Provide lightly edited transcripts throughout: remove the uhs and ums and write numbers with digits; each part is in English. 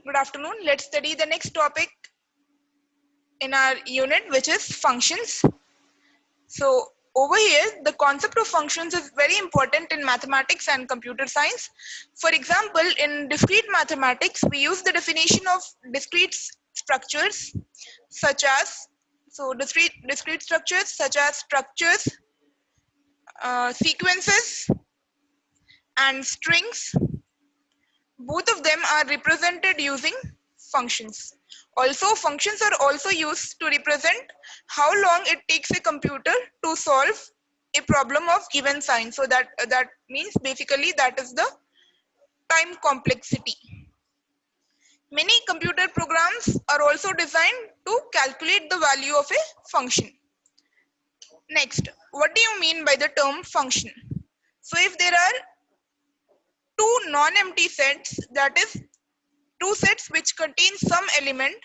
Good afternoon. Let's study the next topic in our unit, which is functions. So over here, the concept of functions is very important in mathematics and computer science. For example, in discrete mathematics, we use the definition of discrete structures such as, discrete structures such as structures, sequences, and strings. Both of them are represented using functions. Also, functions are also used to represent how long it takes a computer to solve a problem of given sign. So that means basically that is the time complexity. Many computer programs are also designed to calculate the value of a function. Next, what do you mean by the term function? So if there are two non-empty sets, that is two sets which contain some element,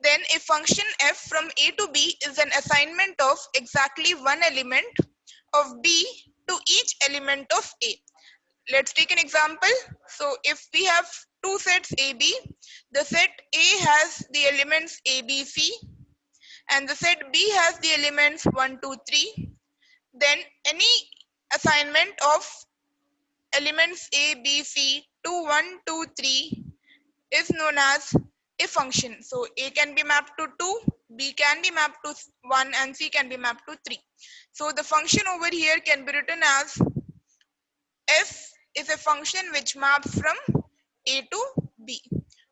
then a function f from a to b is an assignment of exactly one element of b to each element of a. Let's take an example. So if we have two sets ab, the set a has the elements a, b, c, and the set b has the elements 1, 2, 3, then any assignment of elements a, b, c to 1, 2, 3 is known as a function. So a can be mapped to 2, b can be mapped to 1, and c can be mapped to 3. So the function over here can be written as f is a function which maps from a to b.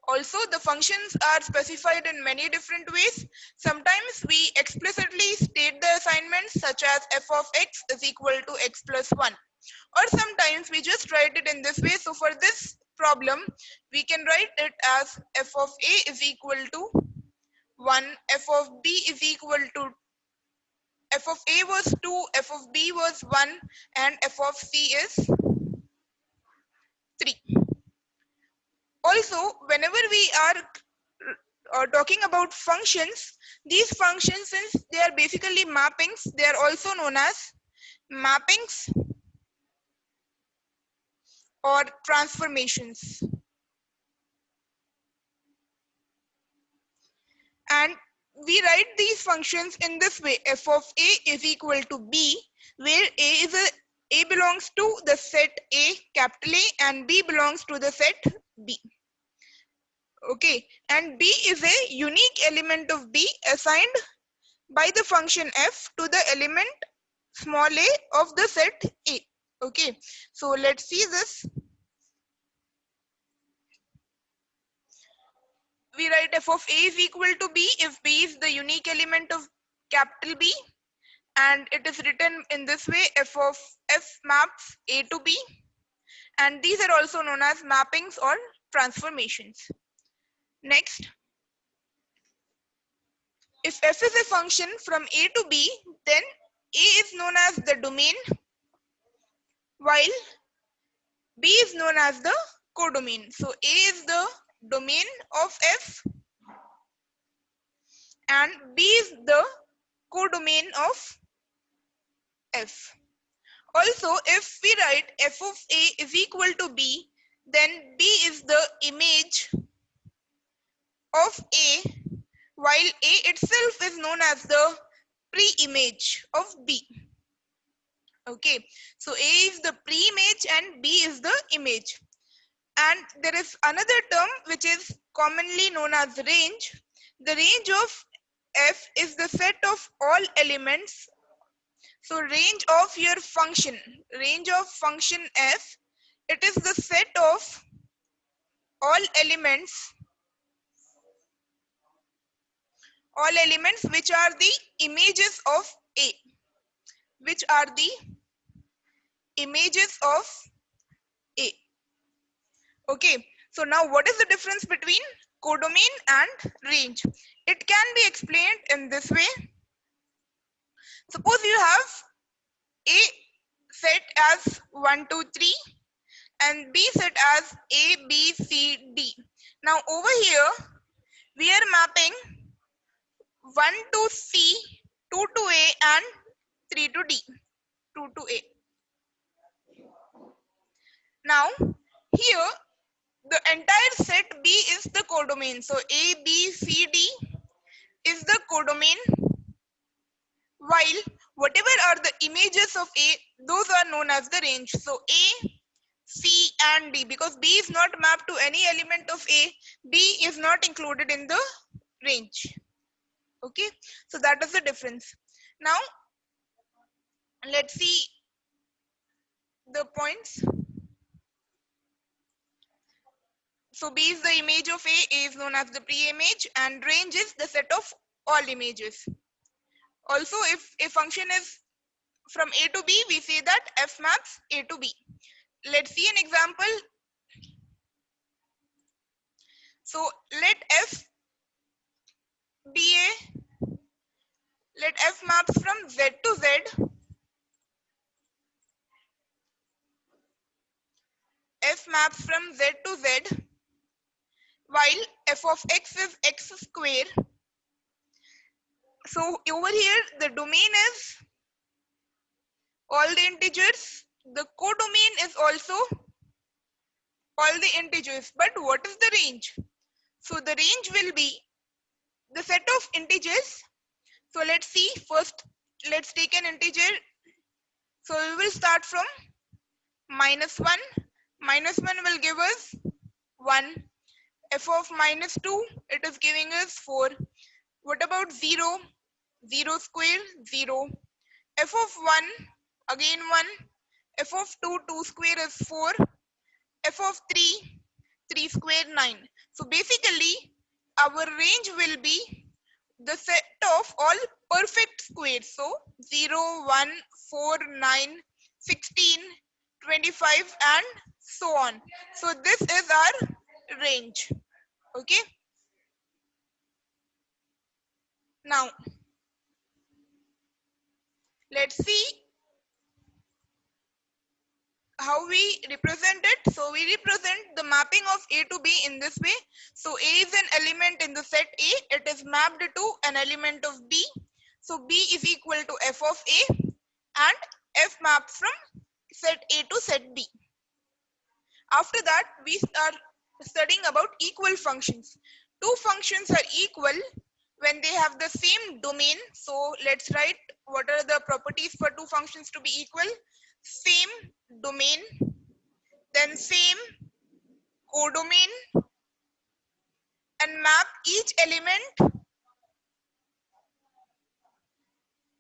Also, the functions are specified in many different ways. Sometimes we explicitly state the assignments such as f of x is equal to x plus 1. Or sometimes we just write it in this way. So for this problem, we can write it as f of a is equal to 1, f of b is equal to, f of a was 2, f of b was 1, and f of c is 3. Also, whenever we are talking about functions, these functions, since they are basically mappings, they are also known as mappings or transformations. And we write these functions in this way: f of a is equal to b, where a belongs to the set A, capital A, and b belongs to the set B. Okay, and b is a unique element of b assigned by the function f to the element small a of the set A. Okay, so let's see this. We write f of a is equal to b if b is the unique element of capital B, and it is written in this way: f of f maps a to b, and these are also known as mappings or transformations. Next, if f is a function from a to b, then a is known as the domain, while b is known as the codomain. So a is the domain of f and b is the codomain of f. Also, if we write f of a is equal to b, then b is the image of a, while a itself is known as the pre-image of b. Okay, so a is the pre-image and b is the image. And there is another term which is commonly known as range. The range of f is the set of all elements. So range of your function, range of function f, it is the set of all elements which are the images of a, which are the images of a. Okay, so now what is the difference between codomain and range? It can be explained in this way. Suppose you have a set as 1, 2, 3 and b set as a, b, c, d. Now over here we are mapping 1 to c, 2 to a, and 3 to d, 2 to a. Now here the entire set B is the codomain. So A, B, C, D is the codomain, while whatever are the images of A, those are known as the range. So A, C and D, because B is not mapped to any element of A, B is not included in the range. Okay, so that is the difference. Now let's see the points. So B is the image of A is known as the pre-image, and range is the set of all images. Also, if a function is from A to B, we say that F maps A to B. Let's see an example. So let F be let F maps from Z to Z. F maps from Z to Z, while F of X is X square. So over here, the domain is all the integers. The codomain is also all the integers. But what is the range? So the range will be the set of integers. So let's see first, let's take an integer. So we will start from -1. -1 will give us 1. F of -2, it is giving us 4. What about 0? 0 square, 0. F of 1, again 1. F of 2, 2 square is 4. F of 3, 3 square, 9. So basically, our range will be the set of all perfect squares. So 0, 1, 4, 9, 16, 25 and so on. So this is our range. Okay. Now, let's see how we represent it. So we represent the mapping of A to B in this way. So A is an element in the set A. It is mapped to an element of B. So B is equal to F of A, and F maps from set A to set B. After that, we are studying about equal functions. Two functions are equal when they have the same domain. So let's write what are the properties for two functions to be equal. Same domain, then same codomain, and map each element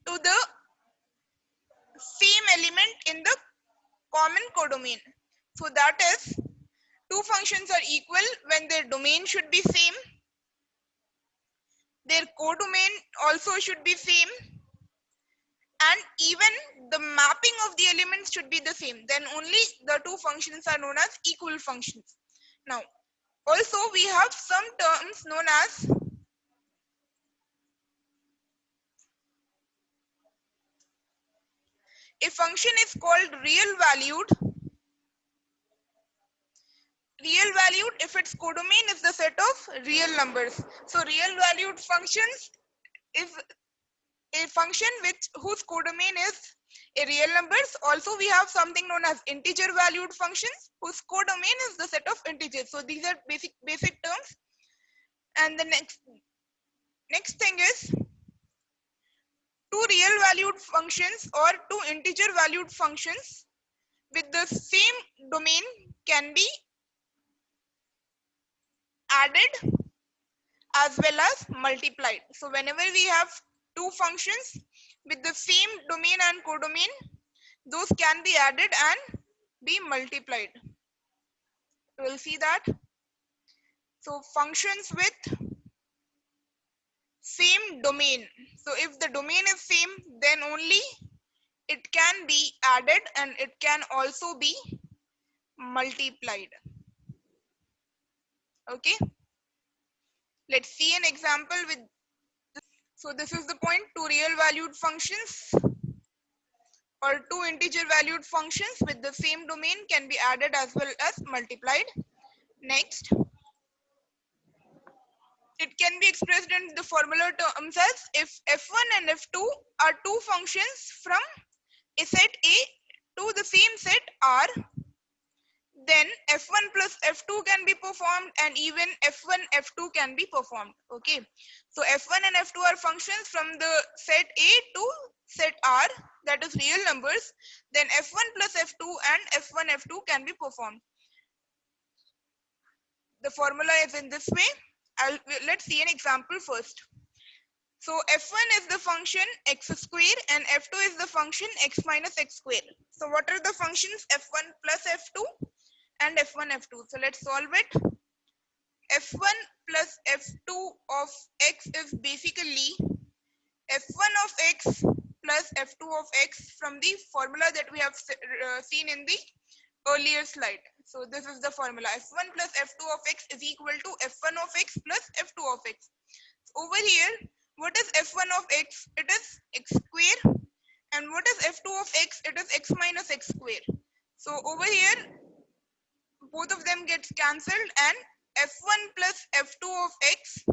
to the same element in the common codomain. So that is, two functions are equal when their domain should be same, their codomain also should be same, and even the mapping of the elements should be the same. Then only the two functions are known as equal functions. Now, also we have some terms known as a function is called real valued. Real valued if its codomain is the set of real numbers. So real valued functions is a function whose codomain is a real numbers. Also we have something known as integer valued functions whose codomain is the set of integers. So these are basic terms. And the next thing is, two real valued functions or two integer valued functions with the same domain can be added as well as multiplied. So whenever we have two functions with the same domain and codomain, those can be added and be multiplied. We'll see that. So functions with same domain. So if the domain is same, then only it can be added and it can also be multiplied. Okay. Let's see an example with this. So this is the point, two real valued functions or two integer valued functions with the same domain can be added as well as multiplied. Next, it can be expressed in the formula terms as if f1 and f2 are two functions from a set A to the same set R, then f1 plus f2 can be performed, and even f1 f2 can be performed. Okay, so f1 and f2 are functions from the set A to set R, that is real numbers. Then f1 plus f2 and f1 f2 can be performed. The formula is in this way. Let's see an example first. So f1 is the function x square and f2 is the function x minus x square. So what are the functions f1 plus f2 and f1 f2? So let's solve it. f1 plus f2 of x is basically f1 of x plus f2 of x from the formula that we have seen in the earlier slide. So this is the formula. f1 plus f2 of x is equal to f1 of x plus f2 of x. Over here, what is f1 of x? It is x square. And what is f2 of x? It is x minus x square. So over here, both of them gets cancelled, and f1 plus f2 of x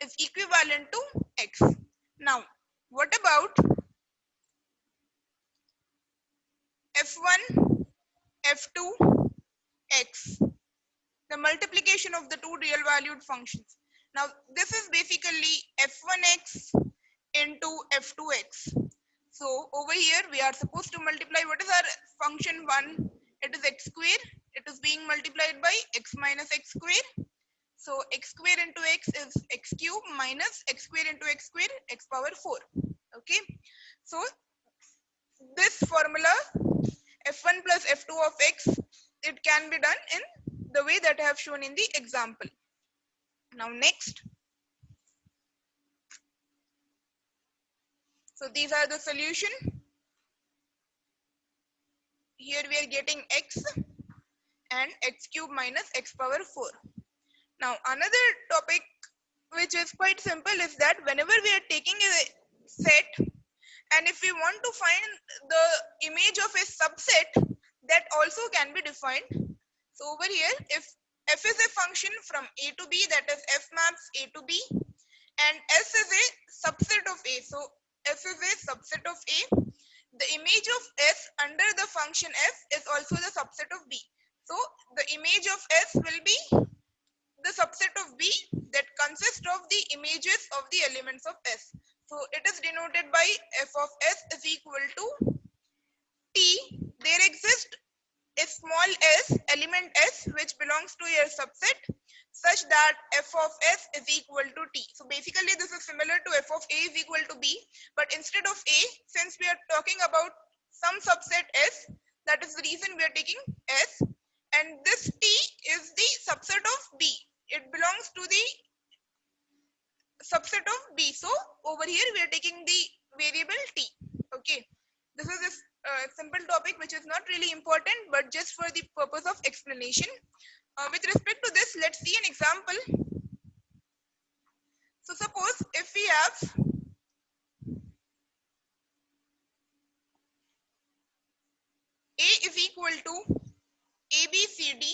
is equivalent to x. Now, what about f1, f2, x? The multiplication of the two real valued functions. Now, this is basically f1x into f2x. So over here, we are supposed to multiply. What is our function 1? It is x square. It is being multiplied by x minus x square. So x square into x is x cube minus x square into x square, x power 4. Okay. So this formula f1 plus f2 of x, it can be done in the way that I have shown in the example. Now next. So these are the solution. Here we are getting x and x cube minus x power 4. Now another topic which is quite simple is that whenever we are taking a set, and if we want to find the image of a subset, that also can be defined. So over here, if f is a function from a to b, that is f maps a to b, and s is a subset of a, so f is a subset of a, the image of s under the function f is also the subset of b. So the image of s will be the subset of b that consists of the images of the elements of s. So it is denoted by f of s is equal to t. There exists a small s, element s, which belongs to your subset, such that f of s is equal to t. So basically this is similar to f of a is equal to b, but instead of a, since we are talking about some subset s, that is the reason we are taking s, and this t is the subset of b. It belongs to the subset of b. So over here we are taking the variable t. Okay, this is a simple topic which is not really important, but just for the purpose of explanation. With respect to this, let's see an example. So suppose if we have a is equal to a b c d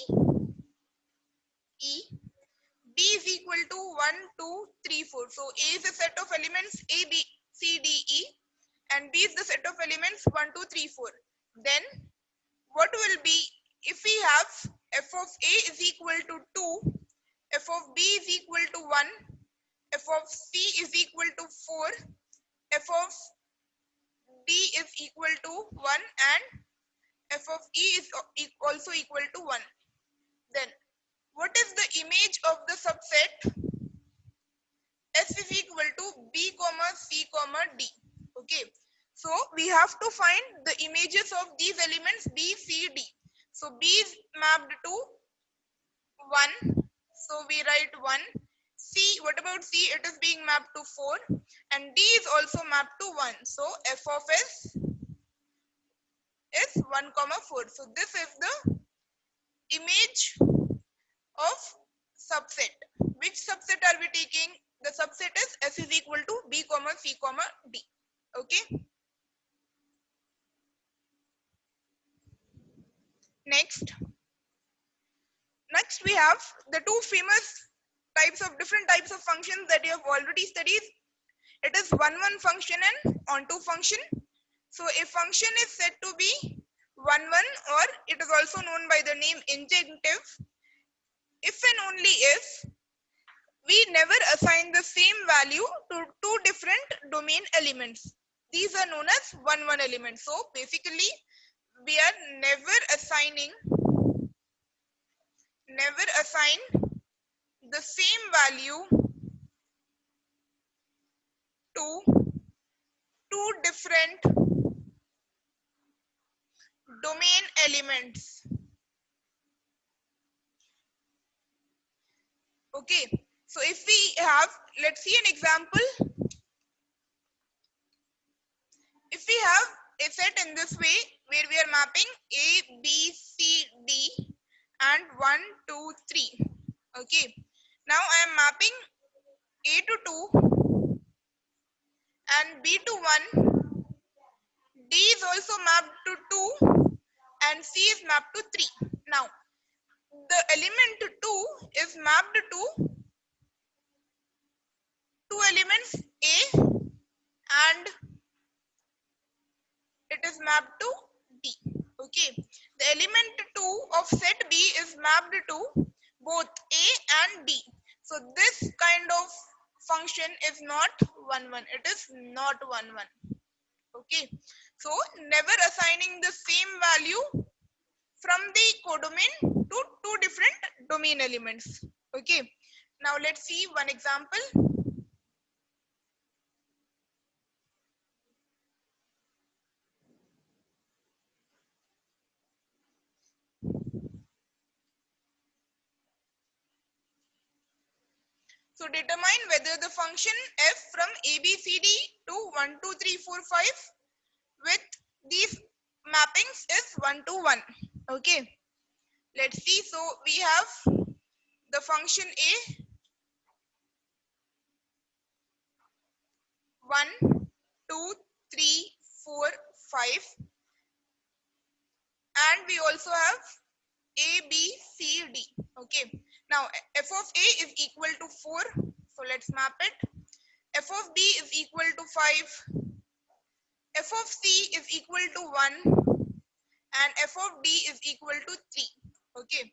e, b is equal to 1 2 3 4. So a is a set of elements a b c d e, and b is the set of elements 1 2 3 4. Then what will be if we have f of a is equal to 2, f of b is equal to 1, f of c is equal to 4, f of d is equal to 1, and f of e is also equal to 1. Then what is the image of the subset s is equal to b comma c comma d? Okay, so we have to find the images of these elements b c d. So b is mapped to 1, so we write 1. C, what about C? It is being mapped to 4, and D is also mapped to 1. So f of s is 1 comma 4. So this is the image of subset. Which subset are we taking? The subset is s is equal to b comma c comma d. Okay. Next we have the two famous different types of functions that you have already studied. It is one function and onto function. So a function is said to be 1 1, or it is also known by the name injective, if and only if we never assign the same value to two different domain elements. These are known as 1 1 elements. So basically, we are never assign the same value to two different domain elements. Okay, so if we have, let's see an example. If we have a set in this way where we are mapping A, B, C, D and 1, 2, 3. Okay, now I am mapping A to 2 and B to 1. D is also mapped to 2 and C is mapped to 3. Now, the element 2 is mapped to two elements A and it is mapped to D. Okay, the element 2 of set B is mapped to both A and D. So this kind of function is not 1 1. It is not 1 1. Okay, so never assigning the same value from the codomain to two different domain elements. Okay, now let's see one example. So determine whether the function f from ABCD to 1, 2, 3, 4, 5 with these mappings is 1 to 1. Okay, let's see. So we have the function A 1, 2, 3, 4, 5, and we also have A, B, C, D. Okay, now f of A is equal to 4. So let's map it. F of B is equal to 5. F of C is equal to 1 and f of D is equal to 3. Okay,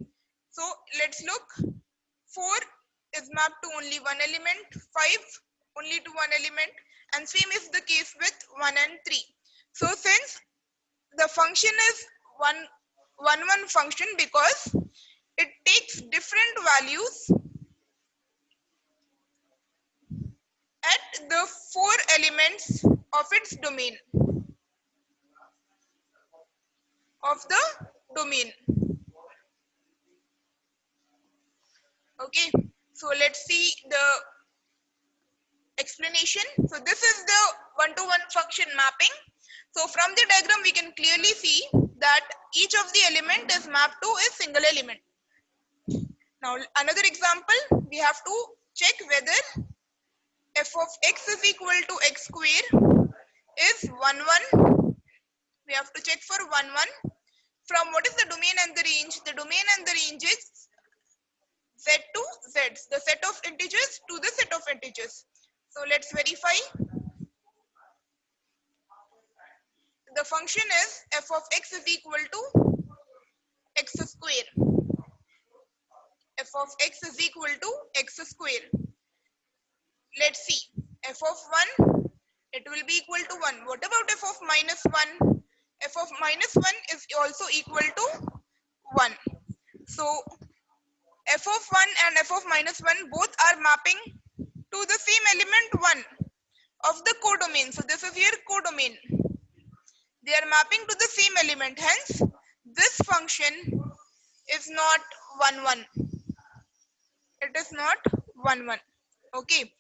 so let's look. 4 is mapped to only one element, 5 only to one element, and same is the case with 1 and 3. So since the function is 1 1 function because it takes different values at the four elements of its domain, of the domain. Okay, so let's see the explanation. So this is the one-to-one function mapping. So from the diagram we can clearly see that each of the element is mapped to a single element. Now another example, we have to check whether f of x is equal to x square is 1 1. We have to check for 1 1. From what is the domain and the range? The domain and the range is z to z, the set of integers to the set of integers. So let's verify. The function is f of x is equal to x square. F of x is equal to x square. Let's see. F of 1, it will be equal to 1. What about f of minus 1? F of minus 1 is also equal to 1. So f of 1 and f of minus 1 both are mapping to the same element 1 of the codomain. So this is here codomain. They are mapping to the same element. Hence, this function is not 1 1. It is not 1 1. Okay.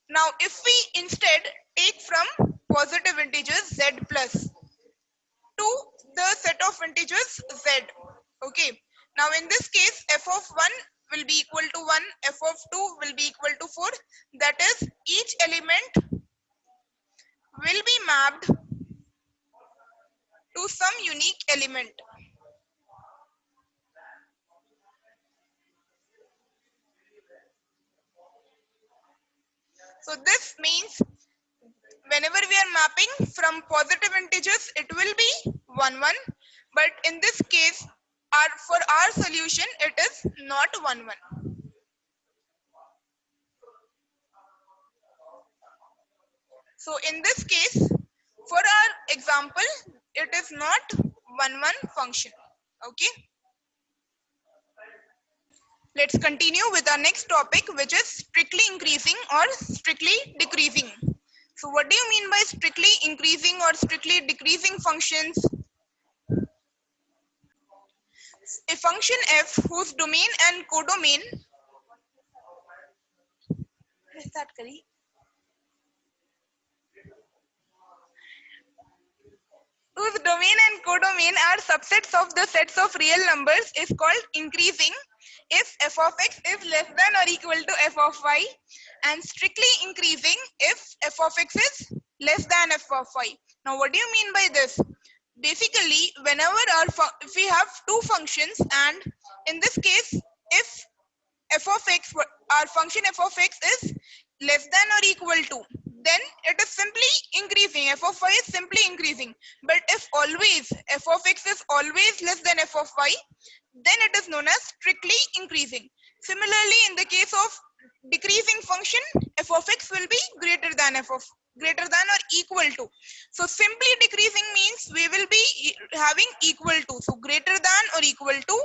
Now, if we instead take from positive integers z plus to the set of integers z. Okay. Now, in this case, f of 1 will be equal to 1, f of 2 will be equal to 4. That is, each element will be mapped to some unique element. So this means whenever we are mapping from positive integers, it will be 1 1. But in this case, for our solution, it is not 1, 1. So in this case, for our example, it is not 1, 1 function. Okay. Let's continue with our next topic, which is strictly increasing or strictly decreasing. So what do you mean by strictly increasing or strictly decreasing functions? A function f whose domain and codomain whose domain and codomain are subsets of the sets of real numbers is called increasing if f of x is less than or equal to f of y, and strictly increasing if f of x is less than f of y. Now what do you mean by this? Basically, whenever if we have two functions, and in this case, if f of x, our function f of x is less than or equal to, then it is simply increasing. F of y is simply increasing. But if always f of x is always less than f of y, then it is known as strictly increasing. Similarly, in the case of decreasing function, f of x will be greater than or equal to. So simply decreasing means we will be having equal to. So greater than or equal to.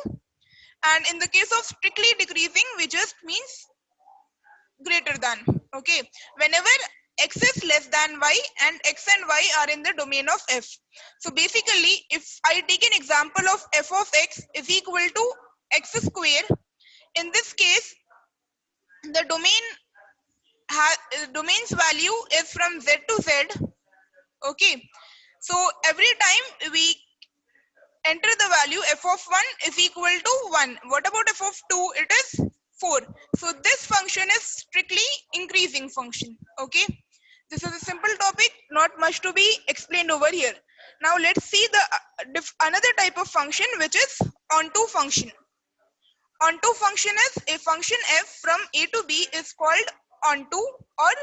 And in the case of strictly decreasing, we just means greater than. Okay. Whenever x is less than y and x and y are in the domain of f. So basically, if I take an example of f of x is equal to x square, in this case, the domain's value is from z to z. Okay. So every time we enter the value, f of 1 is equal to 1. What about f of 2? It is 4. So this function is strictly increasing function. Okay. This is a simple topic, not much to be explained over here. Now let's see the another type of function, which is onto function. Onto function is a function f from a to b is called onto or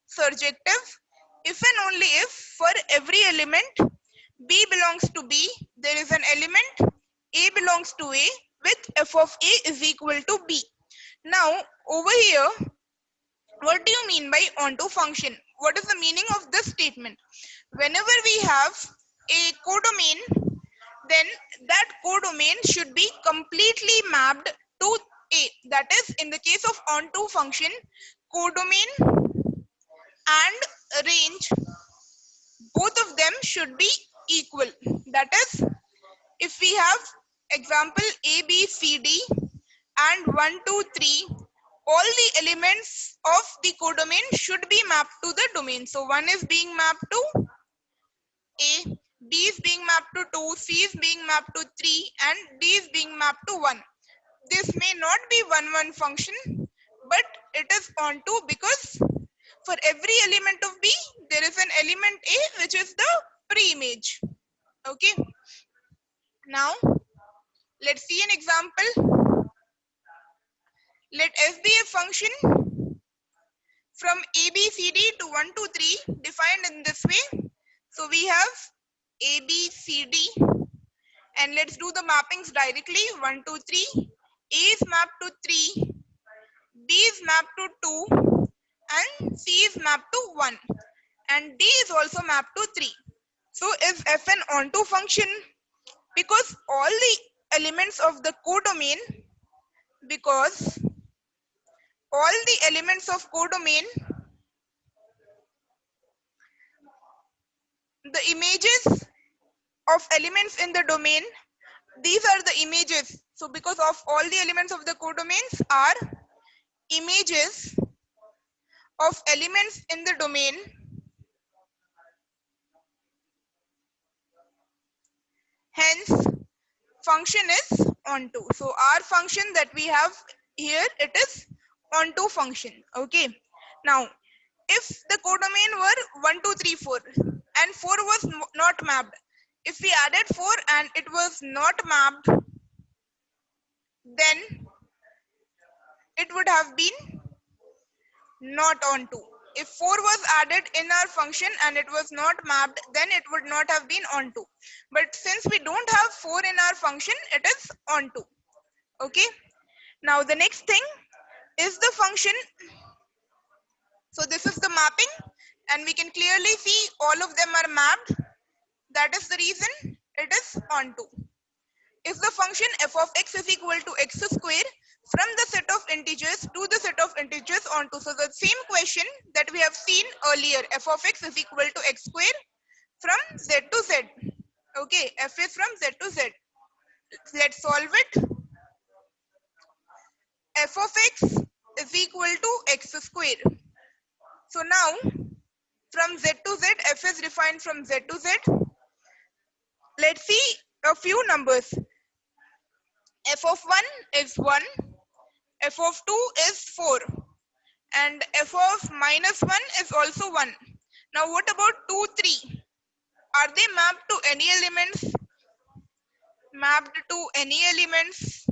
surjective if and only if for every element b belongs to b, there is an element a belongs to a with f of a is equal to b. Now over here, what do you mean by onto function? What is the meaning of this statement? Whenever we have a codomain, then that codomain should be completely mapped to A. That is, in the case of onto function, codomain and range, both of them should be equal. That is, if we have example A, B, C, D and 1, 2, 3, all the elements of the codomain should be mapped to the domain. So 1 is being mapped to A, B is being mapped to 2, C is being mapped to 3, and D is being mapped to 1. This may not be 1, 1 function, but it is onto because for every element of B, there is an element A, which is the pre-image. Okay. Now, let's see an example. Let f be a function from A, B, C, D to 1, 2, 3 defined in this way. So we have A, B, C, D, and let's do the mappings directly. 1, 2, 3. A is mapped to 3, B is mapped to 2, and C is mapped to 1, and D is also mapped to 3. So is f an onto function? Because all the elements of the codomain, because all the elements of codomain, the images of elements in the domain, these are the images. So because of all the elements of the codomains are images of elements in the domain, hence function is onto. So our function that we have here, it is onto function. Okay. Now, if the codomain were 1, 2, 3, 4 and 4 was not mapped, if we added 4 and it was not mapped, then it would have been not onto. If 4 was added in our function and it was not mapped, then it would not have been onto. But since we don't have 4 in our function, it is onto. Okay. Now the next thing is the function. So this is the mapping, and we can clearly see all of them are mapped. That is the reason it is onto. If the function f of x is equal to x square from the set of integers to the set of integers onto. So the same question that we have seen earlier, f of x is equal to x square from z to z. Okay, f is from z to z. Let's solve it. F of x is equal to x square. So now from z to z, f is defined from z to z. Let's see a few numbers. F of 1 is 1, f of 2 is 4, and f of minus 1 is also 1. Now what about 2, 3? Are they mapped to any elements? Mapped to any elements?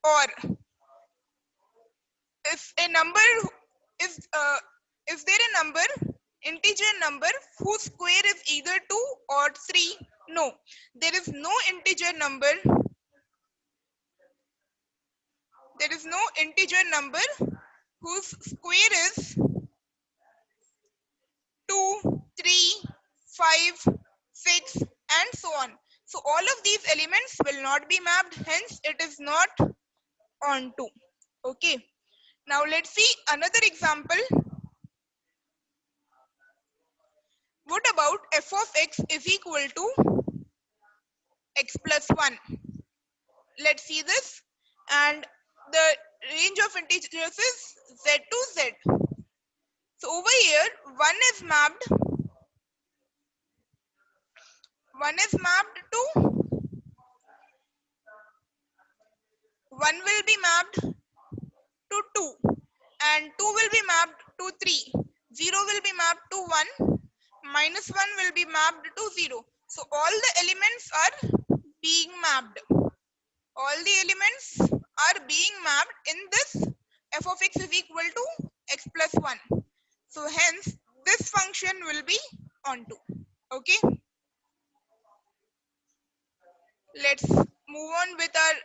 Or if a number is there a number, integer number, whose square is either 2 or 3? No, there is no integer number. There is no integer number whose square is 2, 3, 5, 6, and so on. So all of these elements will not be mapped, hence it is not onto. Okay. Now let's see another example. What about f of x is equal to x plus 1? Let's see this. And the range of integers is z to z. So over here, 1 is mapped to 1 will be mapped to 2, and 2 will be mapped to 3. 0 will be mapped to 1. Minus 1 will be mapped to 0. So all the elements are being mapped. All the elements are being mapped in this f of x is equal to x plus 1. So hence this function will be onto. Okay. Let's move on with our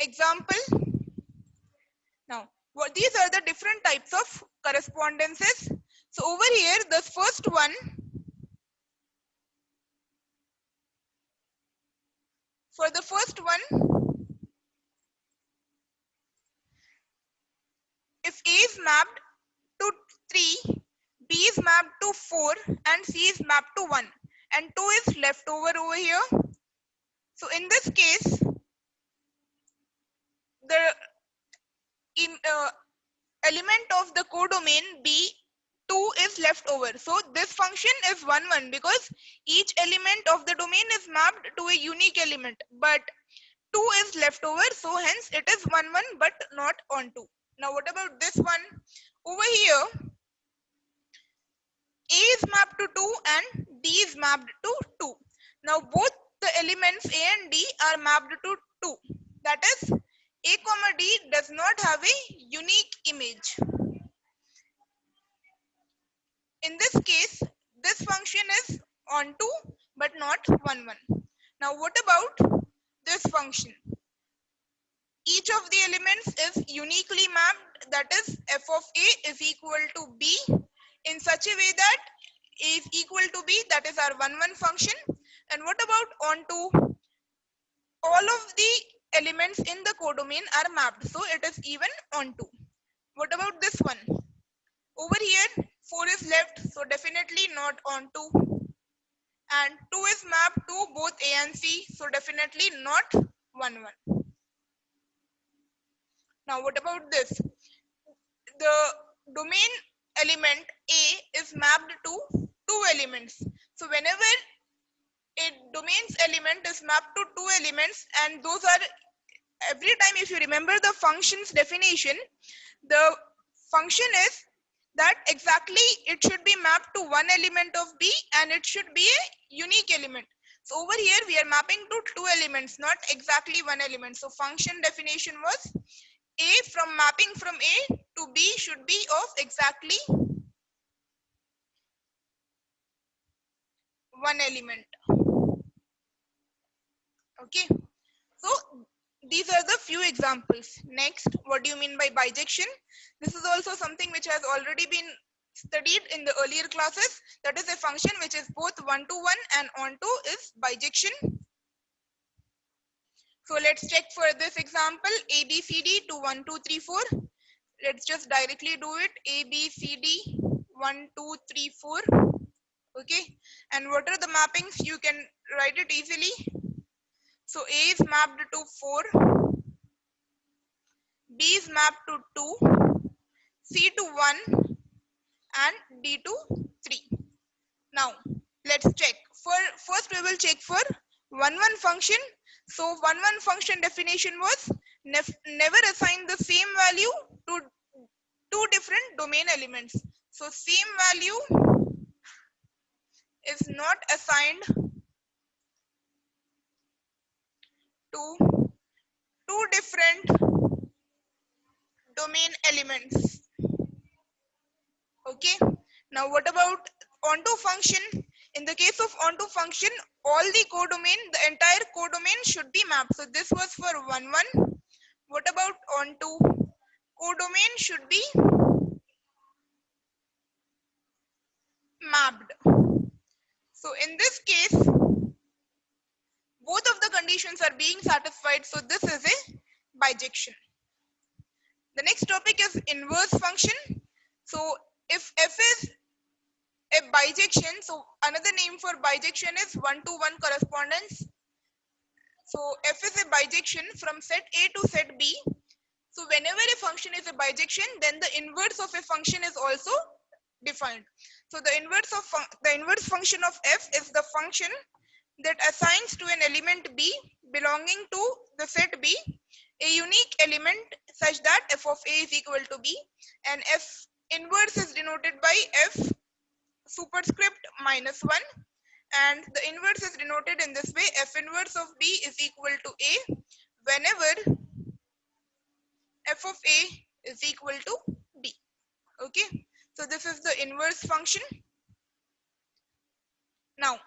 example. Now, these are the different types of correspondences. So over here, the first one, for the first one, if A is mapped to 3, B is mapped to 4, and C is mapped to 1, and 2 is left over here. So in this case, the element of the codomain B2 is left over. So this function is 1, 1 because each element of the domain is mapped to a unique element, but 2 is left over, so hence it is 1, 1 but not onto. Now what about this one? Over here, A is mapped to 2 and D is mapped to 2. Now both the elements A and D are mapped to 2. That is, A comma D does not have a unique image. In this case, this function is onto but not 1, 1. Now what about this function? Each of the elements is uniquely mapped, that is f of A is equal to B in such a way that A is equal to B, that is our 1, 1 function. And what about onto? All of the elements in the codomain are mapped, so it is even onto. What about this one? Over here, 4 is left, so definitely not onto. And 2 is mapped to both A and C, so definitely not 1, 1. Now what about this? The domain element A is mapped to 2 elements. So whenever a domain's element is mapped to 2 elements, and those are, every time if you remember the function's definition, the function is that exactly it should be mapped to one element of B and it should be a unique element. So over here we are mapping to 2 elements, not exactly one element. So function definition was A from mapping from A to B should be of exactly one element. Okay, so these are the few examples. Next, what do you mean by bijection? This is also something which has already been studied in the earlier classes. That is a function which is both one-to-one and onto is bijection. So let's check for this example, A, B, C, D to 1, 2, 3, 4. Let's just directly do it. A, B, C, D, 1, 2, 3, 4. Okay, and what are the mappings? You can write it easily. So A is mapped to 4, B is mapped to 2, C to 1, and D to 3. Now, let's check. First, we will check for 1-1 function. So, 1-1 function definition was never assign the same value to two different domain elements. So, same value is not assigned to two different domain elements. Okay. Now, what about onto function? In the case of onto function, all the codomain, the entire codomain should be mapped. So this was for 1-1. What about onto? Codomain should be mapped. So in this case, both of the conditions are being satisfied. So this is a bijection. The next topic is inverse function. So if f is a bijection, so another name for bijection is one-to-one correspondence. So f is a bijection from set A to set B. So whenever a function is a bijection, then the inverse of a function is also defined. So the inverse function of f is the function that assigns to an element B belonging to the set B a unique element such that f of A is equal to B, and f inverse is denoted by f superscript -1, and the inverse is denoted in this way: f inverse of B is equal to A whenever f of A is equal to B. Okay, so this is the inverse function. Now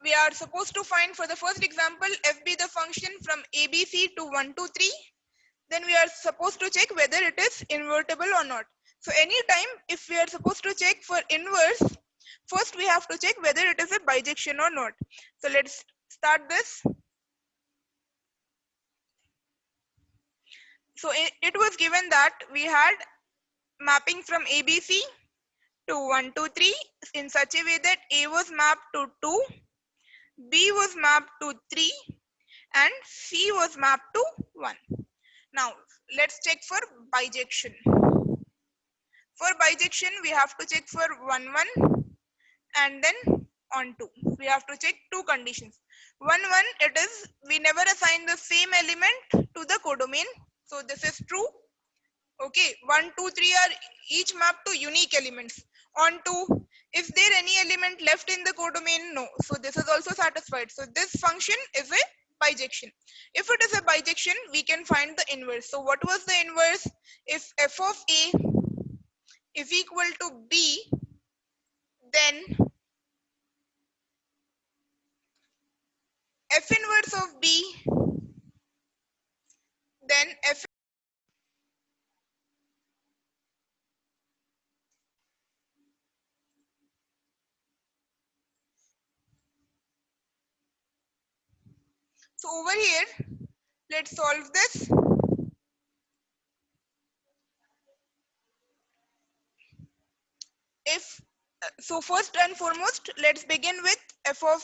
we are supposed to find, for the first example, f be the function from ABC to 1 to 3. Then we are supposed to check whether it is invertible or not. So anytime if we are supposed to check for inverse, first we have to check whether it is a bijection or not. So let's start this. So it was given that we had mapping from ABC to 1 to 3 in such a way that A was mapped to 2, B was mapped to 3, and C was mapped to 1. Now let's check for bijection. For bijection, we have to check for 1-1 and then on 2. We have to check two conditions. 1-1, it is we never assign the same element to the codomain. So this is true. Okay, 1, 2, 3 are each mapped to unique elements. On 2, is there any element left in the codomain? No. So this is also satisfied. So this function is a bijection. If it is a bijection, we can find the inverse. So what was the inverse? If f of A is equal to B, then f inverse of B, then f. So over here, let's solve this. If so, first and foremost, let's begin with f of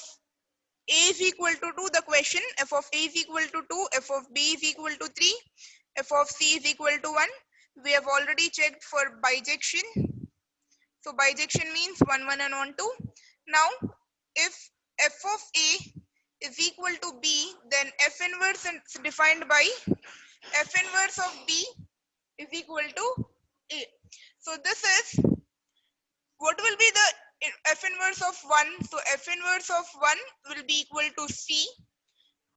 A is equal to 2, the question. F of A is equal to 2, f of B is equal to 3, f of C is equal to 1. We have already checked for bijection. So bijection means 1-1 and 1-2. Now, if f of A is equal to B, then f inverse is defined by f inverse of B is equal to A. So this is, what will be the f inverse of 1? So f inverse of 1 will be equal to C.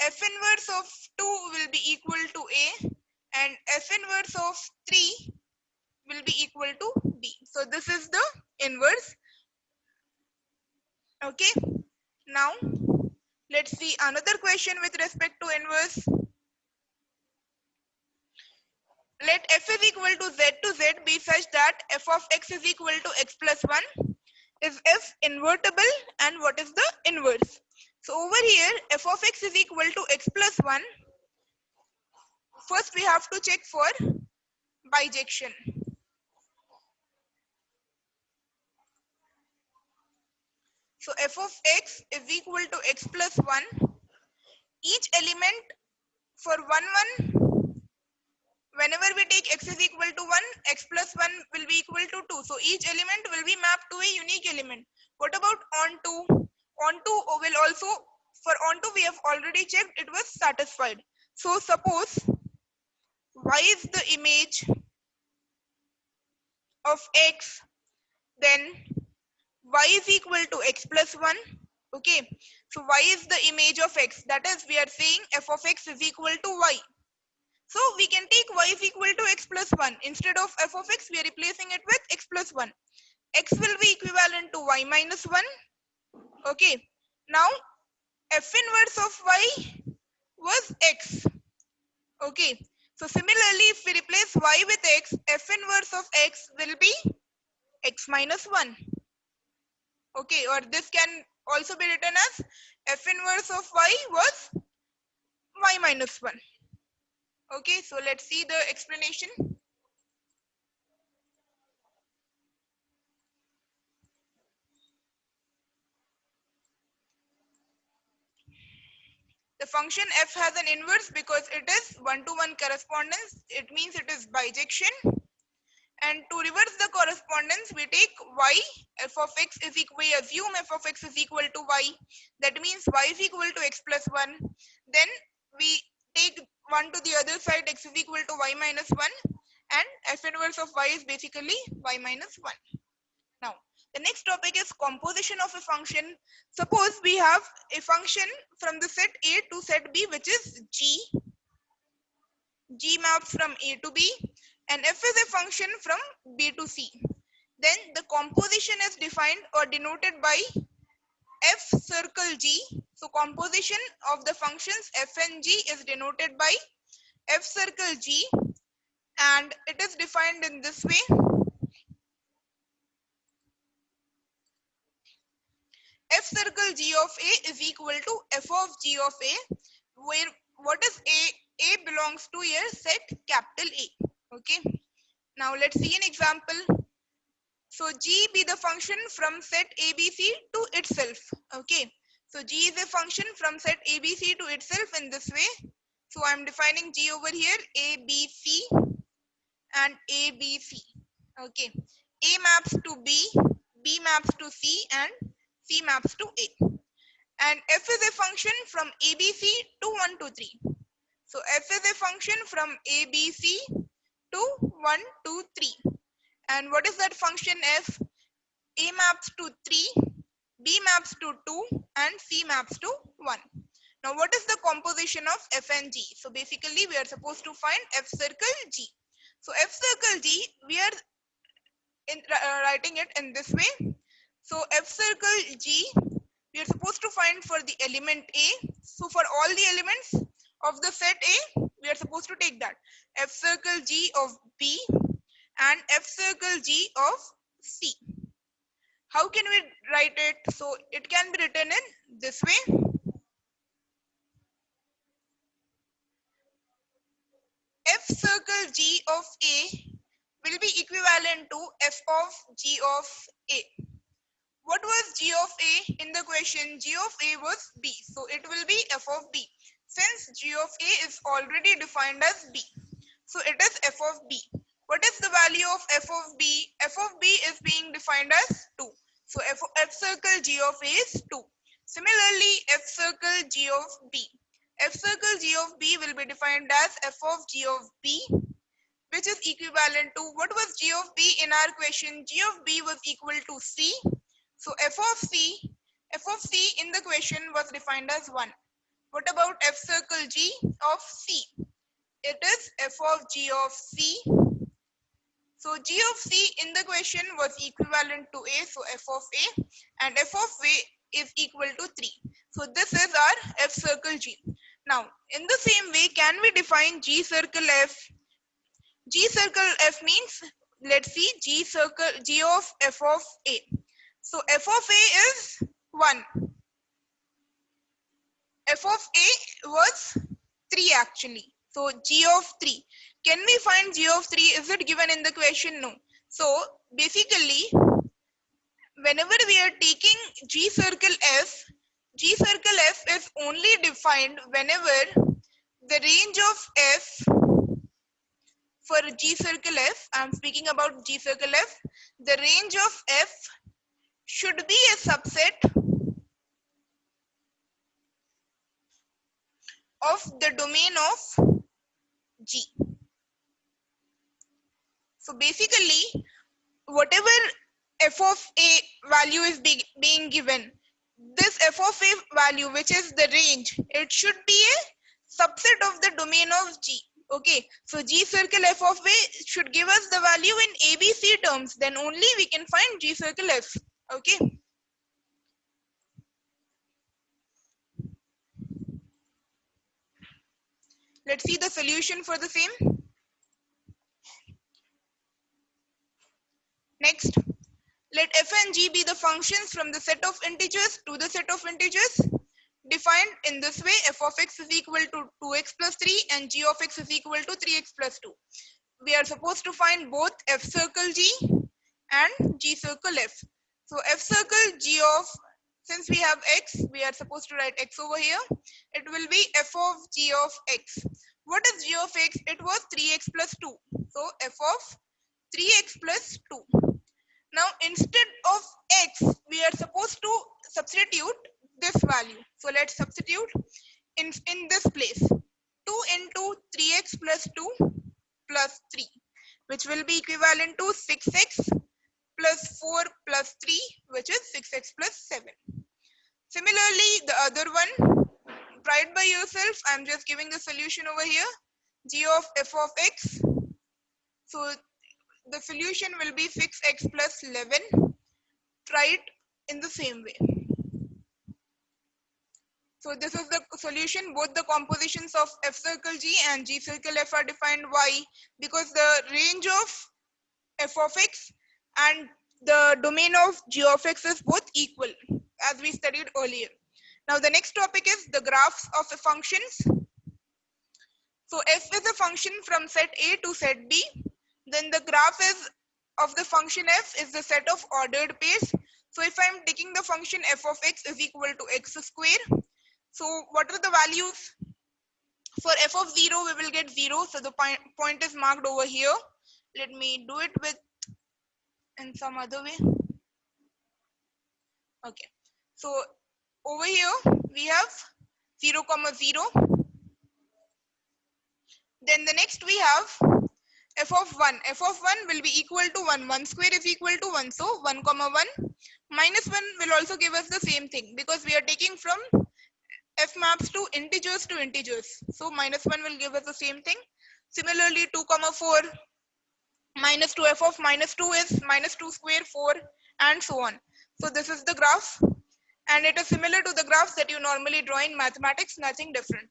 F inverse of 2 will be equal to A. and f inverse of 3 will be equal to b. So this is the inverse. Okay. Now let's see another question with respect to inverse. Let f is equal to z be such that f of x is equal to x plus 1. Is f invertible, and what is the inverse? So over here f of x is equal to x plus 1. First we have to check for bijection. So f of x is equal to x plus 1. Each element for 1, whenever we take x is equal to 1, x plus 1 will be equal to 2. So each element will be mapped to a unique element. What about onto? Onto will also, for onto we have already checked, it was satisfied. So suppose y is the image of x, then y is equal to x plus 1. Okay, so y is the image of x, that is we are saying f of x is equal to y. So we can take y is equal to x plus 1. Instead of f of x, we are replacing it with x plus 1. X will be equivalent to y minus 1. Okay, now f inverse of y was x. Okay, so similarly if we replace y with x, f inverse of x will be x minus 1. Okay, or this can also be written as f inverse of y was y minus 1. Okay, so let's see the explanation. The function f has an inverse because it is one-to-one correspondence. It means it is bijection. And to reverse the correspondence, we take y, f of x is equal, we assume f of x is equal to y. That means y is equal to x plus 1. Then we take 1 to the other side, x is equal to y minus 1. And f inverse of y is basically y minus 1. Now, the next topic is composition of a function. Suppose we have a function from the set A to set B, which is g. G maps from A to B, and f is a function from B to C. Then the composition is defined or denoted by f circle g. So composition of the functions f and g is denoted by f circle g, and it is defined in this way. F circle g of a is equal to f of g of a, where what is a? A belongs to your set capital A. Okay. Now let's see an example. So g be the function from set ABC to itself. Okay. So g is a function from set ABC to itself in this way. So I'm defining g over here, ABC and ABC. Okay. A maps to B maps to C, and C maps to A. And f is a function from ABC to 1 to 3. So f is a function from ABC to 1 to 3. And what is that function f? A maps to 3, B maps to 2, and C maps to 1. Now what is the composition of f and g? So basically we are supposed to find f circle g. So f circle g, we are writing it in this way. So f circle g, we are supposed to find for the element A. So for all the elements of the set A, we are supposed to take that f circle g of B and f circle g of C. How can we write it? So it can be written in this way. F circle g of A will be equivalent to f of g of A. What was g of A in the question? G of A was B. So it will be f of B. Since g of A is already defined as B, so it is f of B. What is the value of f of B? F of B is being defined as 2. So f circle g of A is 2. Similarly, f circle g of B. F circle g of B will be defined as f of g of B, which is equivalent to, what was g of B in our question? G of B was equal to C. So f of C in the question was defined as 1. What about f circle g of C? It is f of g of c. So g of c in the question was equivalent to a, so f of a, and f of a is equal to 3. So this is our f circle g. Now, in the same way, can we define g circle f? G circle f means, let's see, g circle g of f of a. So f of a is 1. F of a was 3 actually. So g of 3. Can we find g of 3? Is it given in the question? No. So basically, whenever we are taking G circle F is only defined whenever the range of F for G circle F, I'm speaking about G circle F, the range of F should be a subset of the domain of G. So basically, whatever f of a value is being given, this f of a value, which is the range, it should be a subset of the domain of G. Okay, so G circle f of a should give us the value in ABC terms, then only we can find G circle f. Okay, let's see the solution for the same. Next, let f and g be the functions from the set of integers to the set of integers defined in this way. F of x is equal to 2x plus 3 and g of x is equal to 3x plus 2. We are supposed to find both f circle g and g circle f. So f circle g of, since we have x, we are supposed to write x over here. It will be f of g of x. What is g of x? It was 3x plus 2. So f of 3x plus 2. Now instead of x, we are supposed to substitute this value. So let's substitute in this place. 2 into 3x plus 2 plus 3, which will be equivalent to 6x plus 4 plus 3, which is 6x plus 7. Similarly, the other one, try it by yourself. I'm just giving the solution over here. G of f of x. So the solution will be 6x plus 11. Try it in the same way. So this is the solution. Both the compositions of f circle g and g circle f are defined. Why? Because the range of f of x and the domain of g of x is both equal, as we studied earlier. Now the next topic is the graphs of the functions. So f is a function from set A to set B. Then the graph is of the function f is the set of ordered pairs. So if I'm taking the function f of x is equal to x square. So what are the values? For f of 0, we will get 0. So the point is marked over here. Let me do it with in some other way. Okay. So over here, we have 0, 0. Then the next we have f of 1. F of 1 will be equal to 1. 1 square is equal to 1. So 1, 1. Minus 1 will also give us the same thing because we are taking from f maps to integers. So minus 1 will give us the same thing. Similarly, 2, 4. Minus 2, f of minus 2 is minus 2 square, 4, and so on. So this is the graph. And it is similar to the graphs that you normally draw in mathematics, nothing different.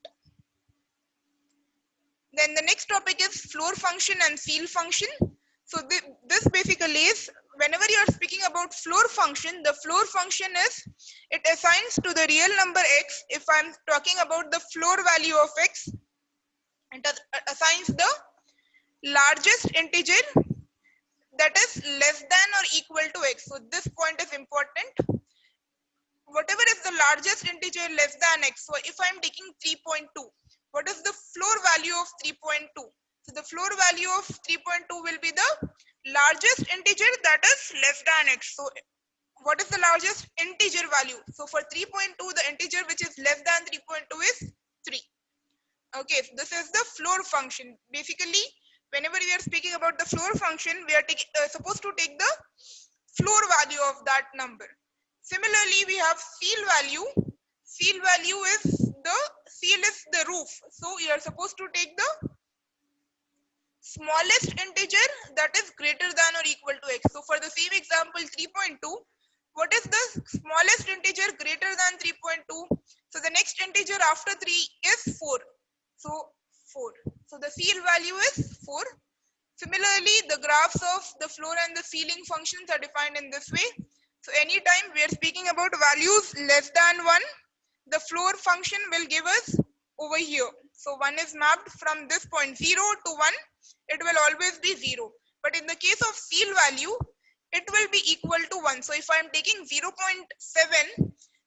Then the next topic is floor function and field function. So this basically is, whenever you are speaking about floor function, the floor function is, it assigns to the real number x. If I'm talking about the floor value of x, it assigns the largest integer that is less than or equal to x. So this point is important. Whatever is the largest integer less than x. So if I'm taking 3.2, what is the floor value of 3.2? So the floor value of 3.2 will be the largest integer that is less than x. So what is the largest integer value? So for 3.2, the integer which is less than 3.2 is 3. Okay, so this is the floor function. Basically, whenever we are speaking about the floor function, we are supposed to take the floor value of that number. Similarly, we have field value. Field value is the roof. So you are supposed to take the smallest integer that is greater than or equal to x. So for the same example 3.2, what is the smallest integer greater than 3.2? So the next integer after 3 is 4. So 4. So the CL value is 4. Similarly, the graphs of the floor and the ceiling functions are defined in this way. So anytime we are speaking about values less than 1, the floor function will give us over here. So 1 is mapped from this point 0 to 1. It will always be 0. But in the case of CL value, it will be equal to 1. So if I am taking 0.7,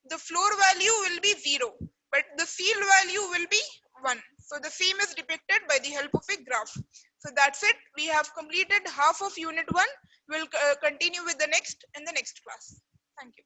the floor value will be 0. But the CL value will be 1. So the same is depicted by the help of a graph. So that's it. We have completed half of unit 1. We'll continue with the next in the next class. Thank you.